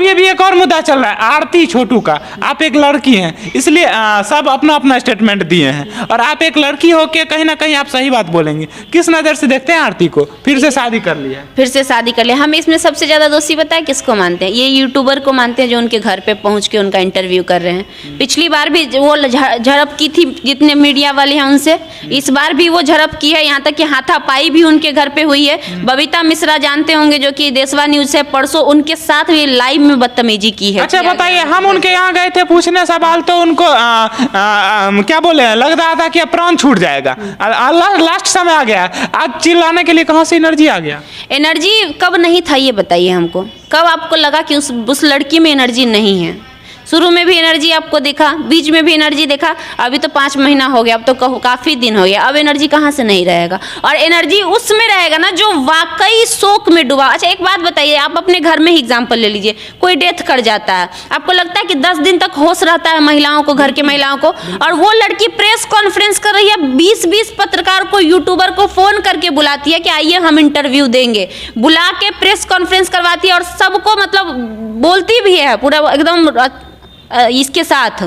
अभी भी एक और मुद्दा चल रहा है आरती छोटू का। आप एक लड़की हैं, इसलिए सब अपना अपना स्टेटमेंट दिए हैं, और आप एक लड़की हो के कहीं ना कहीं आप सही बात बोलेंगे। किस नज़र से देखते हैं आरती को? फिर से शादी कर लिया, फिर से शादी कर लिया। हम इसमें सबसे ज़्यादा दोषी बताए किसको मानते हैं? ये यूट्यूबर को मानते हैं जो उनके घर पे पहुंच के उनका इंटरव्यू कर रहे हैं। पिछली बार भी वो झड़प की थी जितने मीडिया वाले हैं उनसे, इस बार भी वो झड़प की है, यहाँ तक कि हाथापाई भी उनके घर पे हुई है। बबीता मिश्रा जानते होंगे जो कि देशवा न्यूज से परसों उनके साथ भी लाइव में बदतमीजी की है। अच्छा बताइए, हम उनके यहाँ गए थे पूछने सवाल, तो उनको क्या बोले, लग रहा था कि प्राण छूट जाएगा, लास्ट समय आ गया। आज चिल्लाने के लिए कहाँ से एनर्जी आ गया? एनर्जी कब नहीं था ये बताइए हमको, कब आपको लगा कि उस लड़की में एनर्जी नहीं है? शुरू में भी एनर्जी आपको देखा, बीच में भी एनर्जी देखा, अभी तो 5 महीना हो गया, अब तो काफ़ी दिन हो गया, अब एनर्जी कहाँ से नहीं रहेगा? और एनर्जी उसमें रहेगा ना जो वाकई शोक में डूबा। अच्छा एक बात बताइए, आप अपने घर में ही एग्जाम्पल ले लीजिए, कोई डेथ कर जाता है, आपको लगता है कि 10 दिन तक होश रहता है महिलाओं को, घर की महिलाओं को? और वो लड़की प्रेस कॉन्फ्रेंस कर रही है, 20-20 पत्रकार को, यूट्यूबर को फ़ोन करके बुलाती है कि आइए हम इंटरव्यू देंगे, बुला के प्रेस कॉन्फ्रेंस करवाती है और सबको मतलब बोलती भी है पूरा एकदम इसके साथ।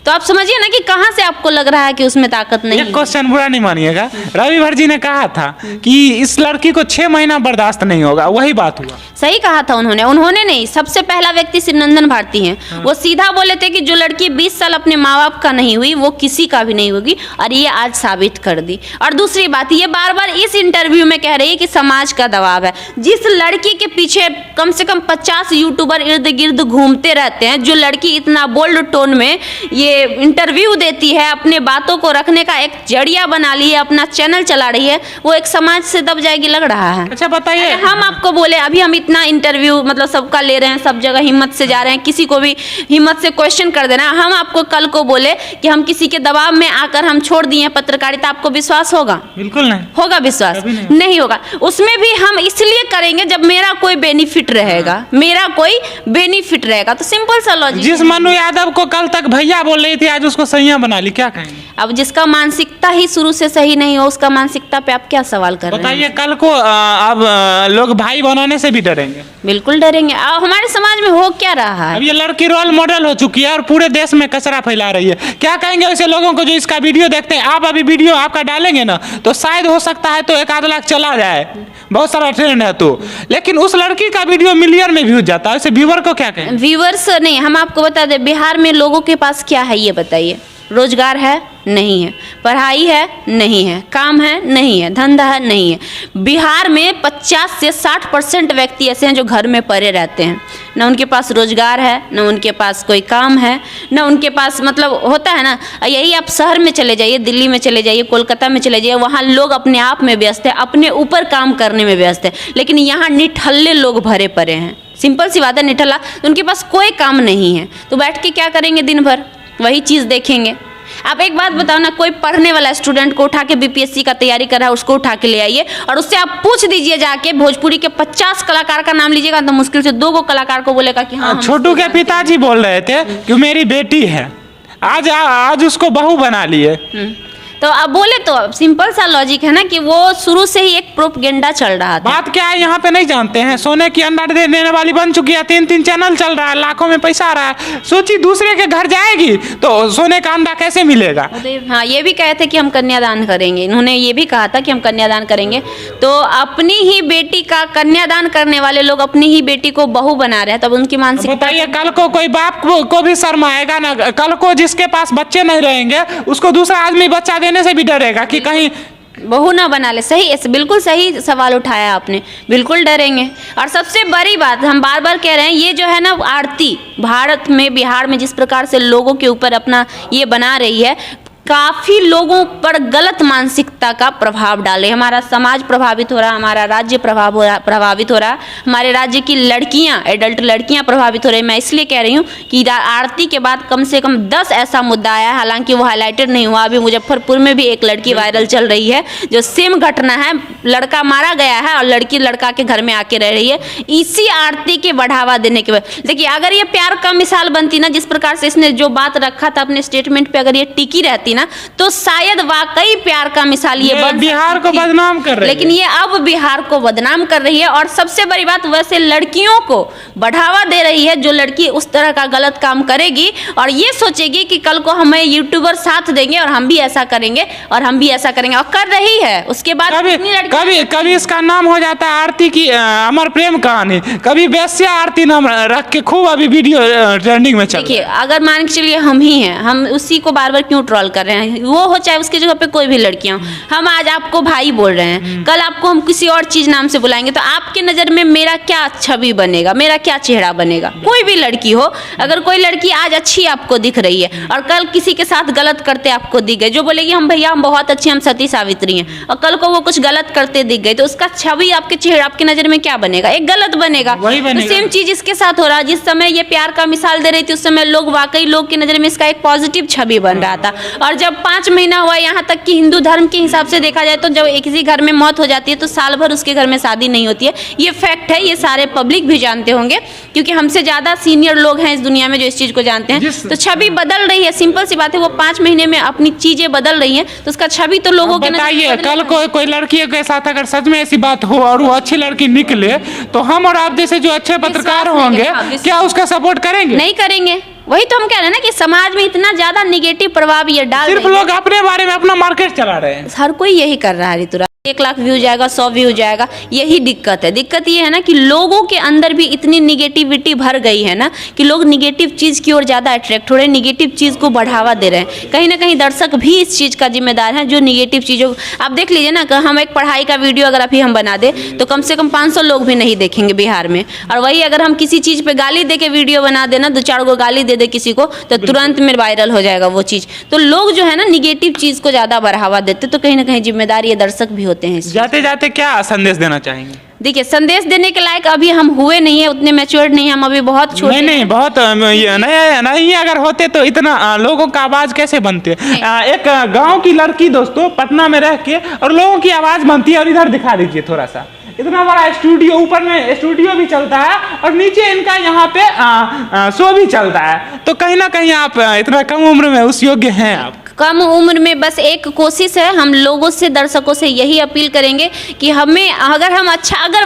तो आप समझिए ना कि कहाँ से आपको लग रहा है कि उसमें ताकत नहीं है। एक क्वेश्चन बुरा नहीं मानिएगा, रवि भर जी ने कहा था कि इस लड़की को 6 महीना बर्दाश्त नहीं होगा, वही बात हुआ। सही कहा था उन्होंने नहीं, सबसे पहला व्यक्ति शिवनंदन भारती हैं। वो सीधा बोले थे कि जो लड़की 20 साल अपने माँ बाप का नहीं हुई वो किसी का भी नहीं होगी, और ये आज साबित कर दी। और दूसरी बात, ये बार बार इस इंटरव्यू में कह रही है कि समाज का दबाव है। जिस लड़की के पीछे कम से कम 50 यूट्यूबर इर्द गिर्द घूमते रहते हैं, जो लड़की इतना बोल्ड टोन में ये इंटरव्यू देती है, अपने बातों को रखने का एक जरिया बना ली है, अपना चैनल चला रही है, वो एक समाज से दब जाएगी लग रहा है। अच्छा बताइए, हम आपको बोले अभी हम इतना इंटरव्यू मतलब सबका ले रहे हैं, सब जगह हिम्मत से जा रहे हैं, किसी को भी हिम्मत से क्वेश्चन कर देना, हम आपको कल को बोले कि हम किसी के दबाव में आकर हम छोड़ दिए पत्रकारिता, आपको विश्वास होगा? बिल्कुल नहीं होगा, विश्वास नहीं होगा। उसमें भी हम इसलिए करेंगे जब मेरा कोई बेनिफिट रहेगा, मेरा कोई बेनिफिट रहेगा। तो सिंपल सा लॉजिक। जिस मनु यादव को कल तक भैया बोल रही थी, आज उसको सैया बना ली, क्या कहेंगे? अब जिसका मानसिकता ही शुरू से सही नहीं हो, उसका मानसिकता पे आप क्या सवाल कर रहे हैं? बताइए, कल को अब लोग भाई बनाने से भी डरेंगे। बिल्कुल डरेंगे। अब हमारे समाज में हो क्या रहा है? अब ये लड़की रोल मॉडल हो चुकी है और पूरे देश में कचरा फैला रही है। क्या कहेंगे ऐसे लोगों को जो इसका वीडियो देखते हैं? आप अभी वीडियो आपका डालेंगे ना, तो शायद हो सकता है तो 1-8 लाख चला जाए, बहुत सारा ट्रेंड है तो, लेकिन उस लड़की का वीडियो मिलियन में व्यूज जाता है। ऐसे व्यूवर को क्या कहें? व्यूवर्स नहीं, हम आपको बता दें, बिहार में लोगों के पास क्या है ये बताइए? रोजगार है? नहीं है। पढ़ाई है? नहीं है। काम है? नहीं है। धंधा है? नहीं है। बिहार में 50 से 60% व्यक्ति ऐसे हैं जो घर में पड़े रहते हैं, ना उनके पास रोजगार है, ना उनके पास कोई काम है, ना उनके पास मतलब होता है ना, यही आप शहर में चले जाइए, दिल्ली में चले जाइए, कोलकाता में चले जाइए, वहाँ लोग अपने आप में व्यस्त है, अपने ऊपर काम करने में व्यस्त है, लेकिन यहाँ निठल्ले लोग भरे पड़े हैं। सिंपल सी बात है, निठल्ला, उनके पास कोई काम नहीं है, तो बैठ के क्या करेंगे? दिन भर वही चीज़ देखेंगे। आप एक बात बताओ ना, कोई पढ़ने वाला स्टूडेंट को उठा के बीपीएससी का तैयारी कर रहा है, उसको उठा के ले आइए और उससे आप पूछ दीजिए जाके, भोजपुरी के 50 कलाकार का नाम लीजिएगा तो मुश्किल से 2 कलाकार को बोलेगा कि हाँ। छोटू के पिताजी बोल रहे थे कि मेरी बेटी है, आज उसको बहू बना लिए। तो अब बोले तो सिंपल सा लॉजिक है ना कि वो शुरू से ही एक प्रोपगेंडा चल रहा था। बात क्या है यहाँ पे नहीं जानते हैं, सोने की अंडा देने वाली बन चुकी है, 3 चैनल चल रहा है, लाखों में पैसा आ रहा है। सोची दूसरे के घर जाएगी तो सोने का अंडा कैसे मिलेगा? हाँ, ये भी कहे थे कि हम कन्यादान करेंगे, इन्होंने ये भी कहा था कि हम कन्यादान करेंगे। तो अपनी ही बेटी का कन्यादान करने वाले लोग अपनी ही बेटी को बहू बना रहे हैं, तब उनकी मानसिकता। बताइए, कल को कोई बाप को भी शर्म आएगा ना? कल को जिसके पास बच्चे नहीं रहेंगे उसको दूसरा आदमी बच्चा देने से भी डरेगा कि कहीं बहू ना बना ले। सही, बिल्कुल सही सवाल उठाया आपने, बिल्कुल डरेंगे। और सबसे बड़ी बात हम बार बार कह रहे हैं, ये जो है ना आरती, भारत में बिहार में जिस प्रकार से लोगों के ऊपर अपना ये बना रही है, काफ़ी लोगों पर गलत मानसिकता का प्रभाव डाले। हमारा समाज प्रभावित हो रहा है, हमारा राज्य प्रभावित हो रहा है, हमारे राज्य की लड़कियां, एडल्ट लड़कियां प्रभावित हो रही है। मैं इसलिए कह रही हूं कि आरती के बाद कम से कम 10 ऐसा मुद्दा आया है, हालांकि वो हाईलाइटेड नहीं हुआ। अभी मुजफ्फरपुर में भी एक लड़की वायरल चल रही है, जो सेम घटना है, लड़का मारा गया है और लड़की लड़का के घर में आके रह रही है, इसी आरती के बढ़ावा देने के वजह। देखिए, अगर ये प्यार का मिसाल बनती ना, जिस प्रकार से इसने जो बात रखा था अपने स्टेटमेंट पर, अगर ये टिकी रहती ना, तो शायद वाकई प्यार का मिसाल बदशाली है, ये बिहार को बदनाम कर रही है। लेकिन ये अब बिहार को बदनाम कर रही है। और सबसे बड़ी बात, वैसे लड़कियों को बढ़ावा दे रही है। जो लड़की उस तरह का गलत काम करेगी और ये सोचेगी कि कल को हमें यूट्यूबर साथ देंगे और हम भी ऐसा करेंगे और हम भी ऐसा करेंगे, और कर रही है। उसके बाद कभी इसका नाम हो जाता है आरती की अमर प्रेम कहानी, कभी बेस्या आरती नाम रख के खूब अभी वीडियो ट्रेंडिंग में चल। देखिए, अगर मान के चलिए हम ही हैं, हम उसी को बार बार क्यों ट्रोल कर रहे हैं? वो हो चाहे उसकी जगह पे कोई भी लड़कियां हो, हम आज आपको भाई बोल रहे हैं, कल आपको हम किसी और चीज नाम से बुलाएंगे, तो आपके नजर में मेरा क्या छवि बनेगा, मेरा क्या चेहरा बनेगा? कोई भी लड़की हो, अगर कोई लड़की आज अच्छी आपको दिख रही है और कल किसी के साथ गलत करते आपको दिख गए, जो बोलेगी हम भैया हम बहुत अच्छे, हम सती सावित्री हैं, और कल को वो कुछ गलत करते दिख गए, तो उसका छवि आपके चेहरा, आपकी नजर में क्या बनेगा? एक गलत बनेगा। तो सेम चीज इसके साथ हो रहा है। जिस समय ये प्यार का मिसाल दे रही थी, उस समय लोग वाकई लोग की नजर में इसका एक पॉजिटिव छवि बन रहा था। और जब 5 महीना हुआ, यहाँ तक कि हिंदू धर्म के हिसाब से देखा जाए तो जब किसी घर में मौत हो जाती है तो साल भर उसके घर में शादी नहीं होती है। ये फैक्ट है, ये सारे पब्लिक भी जानते होंगे, क्योंकि हमसे ज्यादा सीनियर लोग हैं इस दुनिया में जो इस चीज को जानते हैं। तो छवि बदल रही है, सिंपल सी बात है। वो 5 महीने में अपनी चीजें बदल रही हैं, तो उसका छवि तो लोगों के बताइए, कल कोई लड़की के साथ अगर सच में ऐसी बात हो और वो अच्छी लड़की निकले, तो हम और आप जैसे जो अच्छे पत्रकार होंगे क्या उसका सपोर्ट करेंगे? नहीं करेंगे। वही तो हम कह रहे हैं ना कि समाज में इतना ज्यादा निगेटिव प्रभाव ये डाल, सिर्फ लोग अपने बारे में अपना मार्केट चला रहे हैं। हर कोई यही कर रहा है ऋतुराज। 1 लाख व्यू जाएगा, 100 व्यू जाएगा, यही दिक्कत है। दिक्कत ये है ना कि लोगों के अंदर भी इतनी निगेटिविटी भर गई है ना कि लोग निगेटिव चीज की ओर ज्यादा अट्रैक्ट हो रहे हैं, निगेटिव चीज को बढ़ावा दे रहे हैं। कहीं ना कहीं दर्शक भी इस चीज का जिम्मेदार है, जो निगेटिव चीजों, आप देख लीजिए ना, हम एक पढ़ाई का वीडियो अगर अभी हम बना दे तो कम से कम 500 लोग भी नहीं देखेंगे बिहार में। और वही अगर हम किसी चीज पे गाली दे के वीडियो बना देना, 2-4 गो गाली दे दे किसी को, तो तुरंत में वायरल हो जाएगा वो चीज। तो लोग जो है ना निगेटिव चीज को ज्यादा बढ़ावा देते, तो कहीं ना कहीं जिम्मेदार ये दर्शक भी होते हैं। जाते जाते क्या संदेश देना चाहेंगे? देखिए, संदेश देने के लायक अभी हम हुए नहीं है, उतने मैच्योर्ड नहीं है, हम अभी बहुत छोटे नहीं बहुत नहीं अगर होते तो इतना लोगों का आवाज कैसे बनते? एक गांव की लड़की दोस्तों पटना में रह के और लोगों की आवाज बनती है। और इधर दिखा दीजिए थोड़ा सा, इतना बड़ा स्टूडियो, ऊपर में स्टूडियो भी चलता है और नीचे इनका यहाँ पे शो भी चलता है। तो कहीं ना कहीं आप इतना कम उम्र में उस योग्य हैं। आप कम उम्र में बस एक कोशिश है, हम लोगों से, दर्शकों से यही अपील करेंगे कि हमें, अगर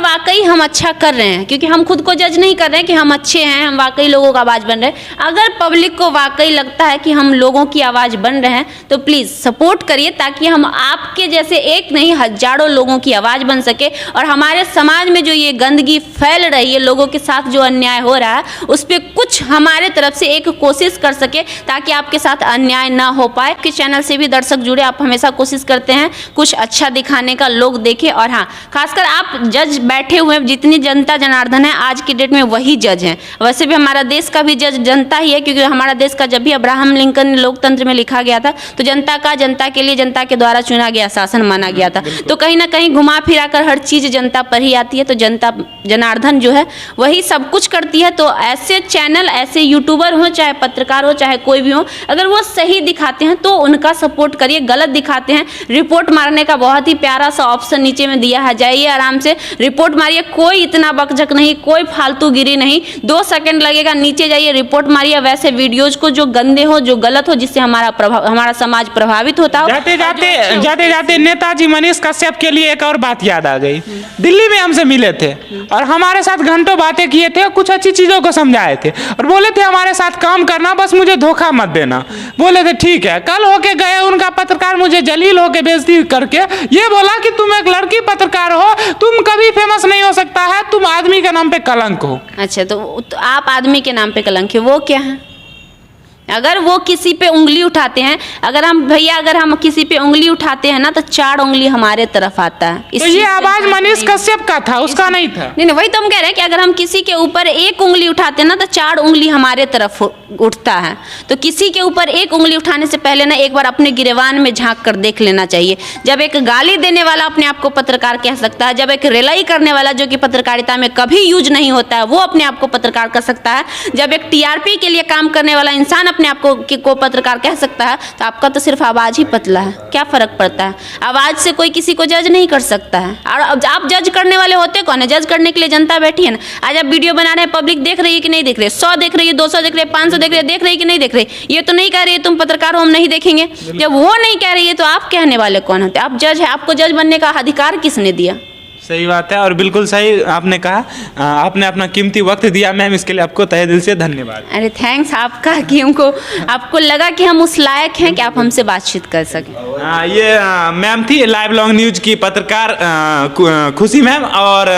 वाकई हम अच्छा कर रहे हैं, क्योंकि हम खुद को जज नहीं कर रहे हैं कि हम अच्छे हैं, हम वाकई लोगों का आवाज़ बन रहे हैं। अगर पब्लिक को वाकई लगता है कि हम लोगों की आवाज़ बन रहे हैं, तो प्लीज़ सपोर्ट करिए, ताकि हम आपके जैसे एक नहीं हजारों लोगों की आवाज़ बन सके। और हमारे समाज में जो ये गंदगी फैल रही है, लोगों के साथ जो अन्याय हो रहा है, उस पर कुछ हमारे तरफ से एक कोशिश कर सके, ताकि आपके साथ अन्याय ना हो पाए। के चैनल से भी दर्शक जुड़े, आप हमेशा कोशिश करते हैं कुछ अच्छा दिखाने का, लोग देखें। और हाँ, खासकर आप जज बैठे हुए, जितनी जनता जनार्दन है आज की डेट में वही जज हैं। वैसे भी हमारा देश का भी जज जनता ही है, क्योंकि हमारा देश का जब भी अब्राहम लिंकन लोकतंत्र में लिखा गया था, तो जनता का, जनता के लिए, जनता के द्वारा चुना गया शासन माना गया था। तो कहीं ना कहीं घुमा फिरा कर हर चीज़ जनता पर ही आती है। तो जनता जनार्दन जो है वही सब कुछ करती है। तो ऐसे चैनल, ऐसे यूट्यूबर हो, चाहे पत्रकार हो, चाहे कोई भी हो, अगर वो सही दिखाते हैं तो उनका सपोर्ट करिए। गलत दिखाते हैं, रिपोर्ट मारने का बहुत ही प्यारा सा ऑप्शन नीचे में दिया है, जाइए आराम से रिपोर्ट मारिए। कोई इतना बकझक नहीं, कोई फालतूगिरी नहीं, 2 सेकंड लगेगा, नीचे जाइए रिपोर्ट मारिए। वैसे वीडियोज को जो गंदे हो, जो गलत हो, जिससे हमारा समाज प्रभावित होता हो। जाते जाते नेताजी मनीष कश्यप के लिए एक और बात याद आ गई। दिल्ली में हमसे मिले थे और हमारे साथ घंटों बातें किए थे, कुछ अच्छी चीजों को समझाए थे और बोले थे हमारे साथ काम करना, बस मुझे धोखा मत देना। बोले थे ठीक है। कल होके गए उनका पत्रकार मुझे जलील होके बेइज्जती करके ये बोला कि तुम एक लड़की पत्रकार हो, तुम कभी फेमस नहीं हो सकता है, तुम आदमी के नाम पे कलंक हो। अच्छा, तो आप आदमी के नाम पे कलंक है, वो क्या है? अगर वो किसी पे उंगली उठाते हैं, अगर हम किसी पे उंगली उठाते हैं ना, तो 4 उंगली हमारे तरफ आता है। तो ये आवाज मनीष कश्यप का था, उसका नहीं था। नहीं, वही तो हम कह रहे हैं कि अगर हम किसी के ऊपर 1 उंगली उठाते हैं ना, तो 4 उंगली हमारे तरफ उठता है। तो किसी के ऊपर 1 उंगली उठाने से पहले ना एक बार अपने गिरेबान में झांक कर देख लेना चाहिए। जब एक गाली देने वाला अपने आप को पत्रकार कह सकता है, जब एक रिलाई करने वाला जो कि पत्रकारिता में कभी यूज नहीं होता है, वो अपने आप को पत्रकार कर सकता है, जब एक TRP के लिए काम करने वाला इंसान अपने आप को पत्रकार कह सकता है, तो आपका तो सिर्फ आवाज़ ही पतला है, क्या फ़र्क पड़ता है? आवाज़ से कोई किसी को जज नहीं कर सकता है। और अब आप जज करने वाले होते कौन है? जज करने के लिए जनता बैठी है ना। आज आप वीडियो बना रहे हैं, पब्लिक देख रही है कि नहीं देख रही है? 100 देख रही है, 200 देख रही है, 500 देख रही है कि नहीं देख रही? ये तो नहीं कह रही है तुम पत्रकार हो हम नहीं देखेंगे। जब वो नहीं कह रही है तो आप कहने वाले कौन होते? आप जज है, आपको जज बनने का अधिकार किसने दिया? सही बात है और बिल्कुल सही आपने कहा। आपने अपना कीमती वक्त दिया मैम, इसके लिए आपको तहे दिल से धन्यवाद। अरे थैंक्स आपका कि आपको लगा कि हम उस लायक हैं कि आप हमसे बातचीत कर सकें। ये मैम थी लाइव लॉन्ग न्यूज की पत्रकार खुशी मैम, और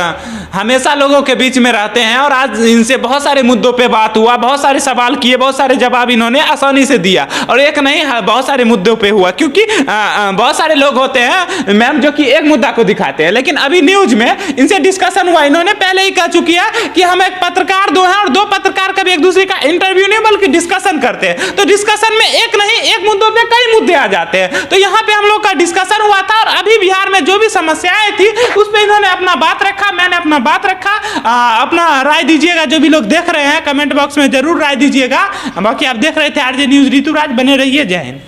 हमेशा लोगों के बीच में रहते हैं और आज इनसे बहुत सारे मुद्दों पे बात हुआ, बहुत सारे सवाल किए, बहुत सारे जवाब इन्होंने आसानी से दिया। और एक नहीं बहुत सारे मुद्दों पे हुआ, क्योंकि बहुत सारे लोग होते हैं मैम जो कि एक मुद्दा को दिखाते हैं, लेकिन अभी न्यूज में इनसे डिस्कशन हुआ, इन्होंने पहले ही कह चुकी है कि हम एक पत्रकार दो हैं और दो पत्रकार कभी एक दूसरे का इंटरव्यू नहीं बल्कि डिस्कशन करते हैं। तो डिस्कशन में एक नहीं एक मुद्दों पे कई मुद्दे आ जाते हैं। तो यहाँ पे हम लोग का डिस्कशन हुआ था और अभी बिहार में जो भी समस्याएं थी उस पर इन्होंने अपना बात रखा, मैंने अपना बात रखा। अपना राय दीजिएगा, जो भी लोग देख रहे हैं कमेंट बॉक्स में जरूर राय दीजिएगा। बाकी आप देख रहे थे आरजे न्यूज ऋतुराज, बने रहिए, जय हिंद।